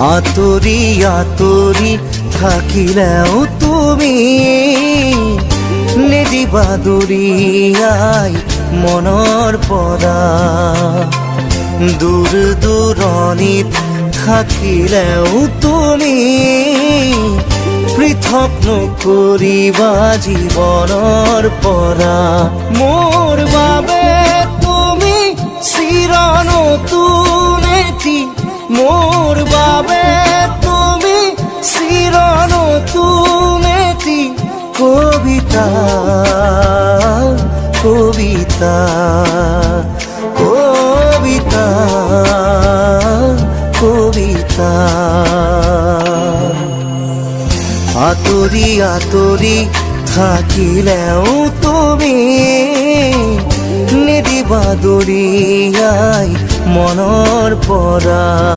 আতৰি আতৰি থাকিলেও তুমি নিদিবা দূৰিয়াই মনৰ পৰা। দূৰ দূৰণিত থাকিলেও তুমি পৃথক নকৰিবা জীৱনৰ পৰা। মোৰ বাবে তুমি চিৰ নতুন এটি, মোৰ বাবে তুমি চিৰ নতুন এটি কবিতা কবিতা কবিতা কবিতা। আতৰি আতৰি থাকিলেও তুমি নিদিবা দূৰিয়াই মনৰ পৰা।